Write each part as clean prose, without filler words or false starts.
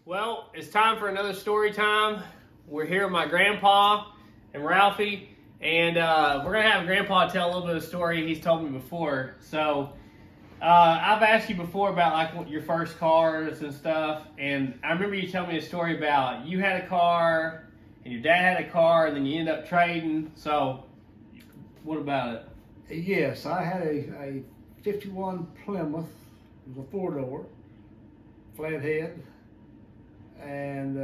Well, it's time for another story time. We're here with my grandpa and Ralphie, and we're going to have Grandpa tell a little bit of story he's told me before. So, I've asked you before about like your first cars and stuff, and I remember you telling me a story about you had a car, and your dad had a car, and then you ended up trading. So, what about it? Yes, I had a 51 Plymouth. It was a four-door, flathead, and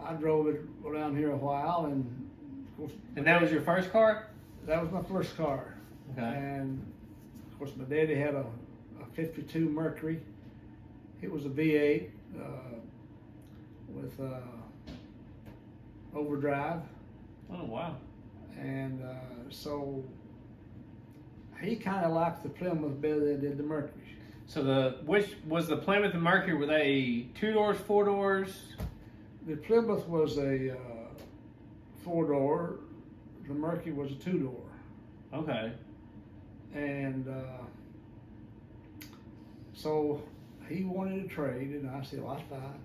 I drove it around here a while, and of course. And that was your first car? That was my first car. Okay. And of course, my daddy had a 52 Mercury. It was a V8 with overdrive, Oh, wow. and so he kind of liked the Plymouth better than he did the Mercury. So which was the Plymouth and Mercury? Were they 2 doors, 4 doors? The Plymouth was a four-door. The Mercury was a two-door. Okay. And so he wanted to trade, and I said, "Well, that's fine."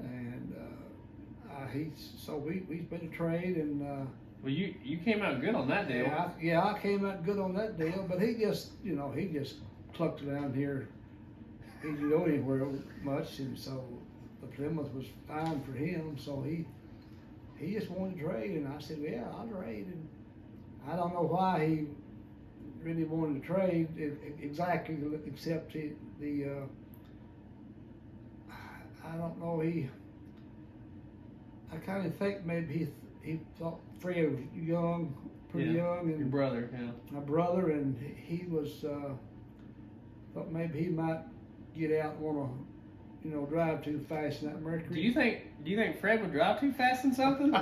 And we spent a trade, and Well, you came out good on that deal. I came out good on that deal. But he just clucked around here. He didn't go anywhere much, and so the Plymouth was fine for him. So he just wanted to trade, and I said, "Yeah, I'll trade." And I don't know why he really wanted to trade exactly, except I don't know, I kind of think maybe he thought Fred was young, pretty young, and your brother, yeah. my brother, and he was thought maybe he might get out and want to drive too fast in that Mercury. Do you think Fred would drive too fast in something?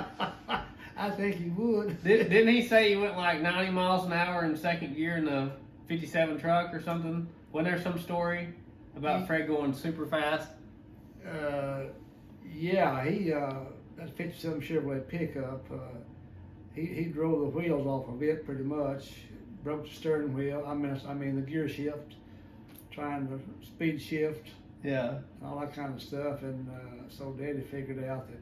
I think he would. Didn't he say he went like 90 miles an hour in second gear in the 57 truck or something? Wasn't there some story about Fred going super fast? Yeah, that 57 Chevrolet pickup, he drove the wheels off of it pretty much, broke the steering wheel, I mean the gear shift, trying to speed shift, Yeah. all that kind of stuff, and so Daddy figured out that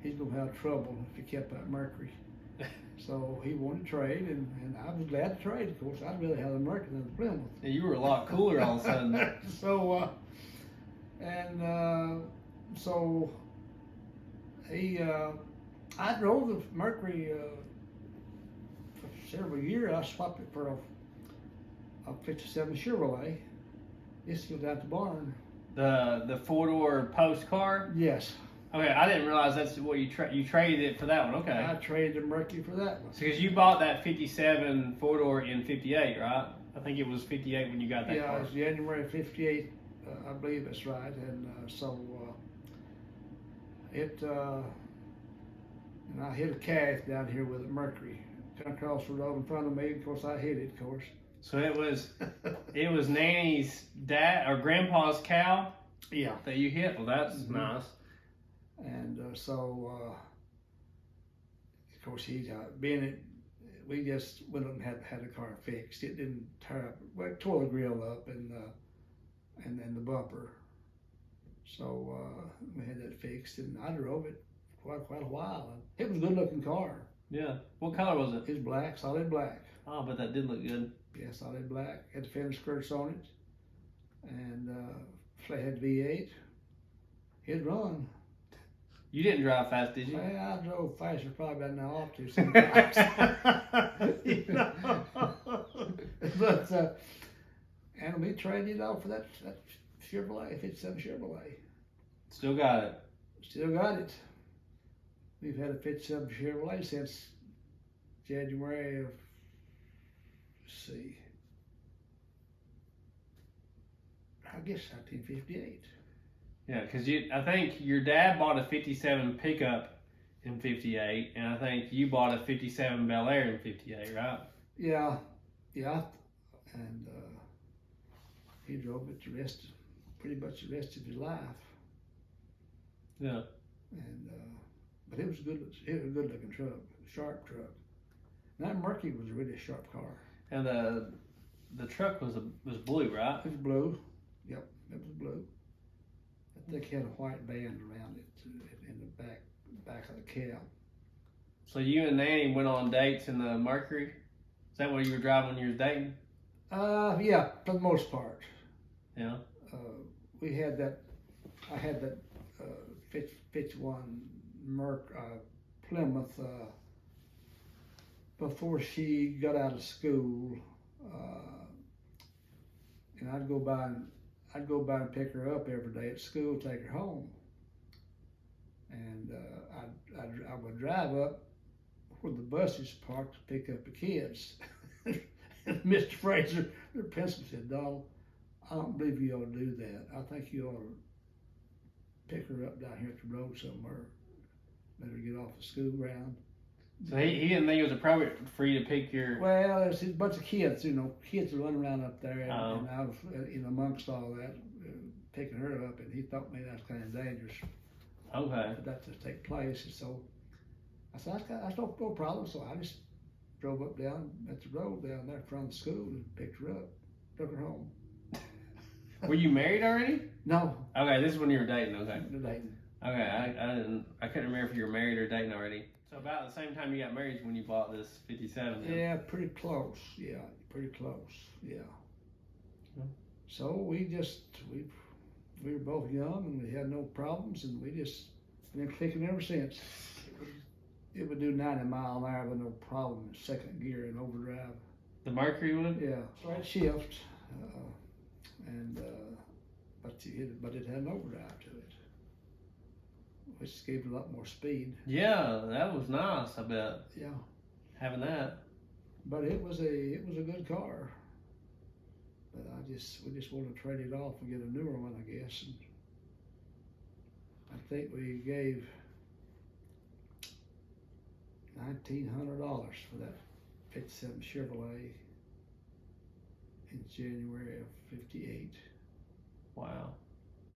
he's going to have trouble if he kept that Mercury. So he wanted to trade, and I was glad to trade, of course. I'd rather have the Mercury than the Plymouth. Yeah, you were a lot cooler all of a sudden. So, so I drove the Mercury for several years. I swapped it for a 57 Chevrolet. This was at the barn. The 4-door post car? Yes. Okay, I didn't realize that's what you traded it for that one. Okay. I traded the Mercury for that one. So, because you bought that 57 4-door in 58, right? I think it was 58 when you got that Yeah, car. it was January 58, I believe that's right. And and I hit a calf down here with a Mercury. Come across the road in front of me. Of course, I hit it, of course. So it was Nanny's dad or grandpa's cow Yeah. that you hit. Well, that's nice. And of course, we just went up and had the car fixed. It didn't tear up. Well, it tore the grill up and then the bumper. So we had that fixed, and I drove it quite a while. It was a good-looking car. Yeah. What color was it? It was black, solid black. Oh, but that did look good. Yeah, solid black. Had the fender skirts on it, and flathead V8. It run. You didn't drive fast, did you? Well, I drove faster probably than I ought to sometimes. But and we traded it off for that Chevrolet, 57 Chevrolet. Still got it. Still got it. We've had a 57 Chevrolet since January of, I guess 1958. Yeah, because I think your dad bought a 57 pickup in 58, and I think you bought a 57 Bel Air in 58, right? Yeah, and he drove it pretty much the rest of his life. Yeah. And but it was a good looking truck, sharp truck. And that Mercury was a really sharp car. And the truck was blue, right? It was blue. Yep, it was blue. I think it had a white band around it in the back of the cab. So you and Nanny went on dates in the Mercury? Is that what you were driving when you was dating? Yeah, for the most part. Yeah. We had that. I had that 51 Plymouth before she got out of school, and I'd go by and pick her up every day at school, take her home, and I would drive up where the buses parked to pick up the kids. And Mr. Fraser, the principal, said, "Donald, I don't believe you ought to do that. I think you ought to pick her up down here at the road somewhere. Let her get off the school ground." So he didn't think it was appropriate for you to pick your. Well, it's a bunch of kids, kids are running around up there, and Oh. I was in amongst all that, picking her up, and he thought maybe that's kind of dangerous Okay. for that to take place. And so I said, that's no problem. So I just drove up down at the road down there in front of the school and picked her up, took her home. Were you married already? No, Okay, this is when you were dating. Okay. dating. Okay, I couldn't remember if you were married or dating already. So about the same time you got married is when you bought this 57. Then. Yeah, pretty close. Yeah, pretty close. Yeah. Hmm. So we were both young and we had no problems, and we just been clicking ever since. It would do 90 mile an hour with no problem in second gear and overdrive. The Mercury one? Yeah, right shift, but it had an overdrive to it, which gave it a lot more speed. Yeah, that was nice. I bet Yeah, having that. but it was a good car. But we just want to trade it off and get a newer one, I guess. And I think we gave $1,900 for that '57 Chevrolet in January of '58. Wow.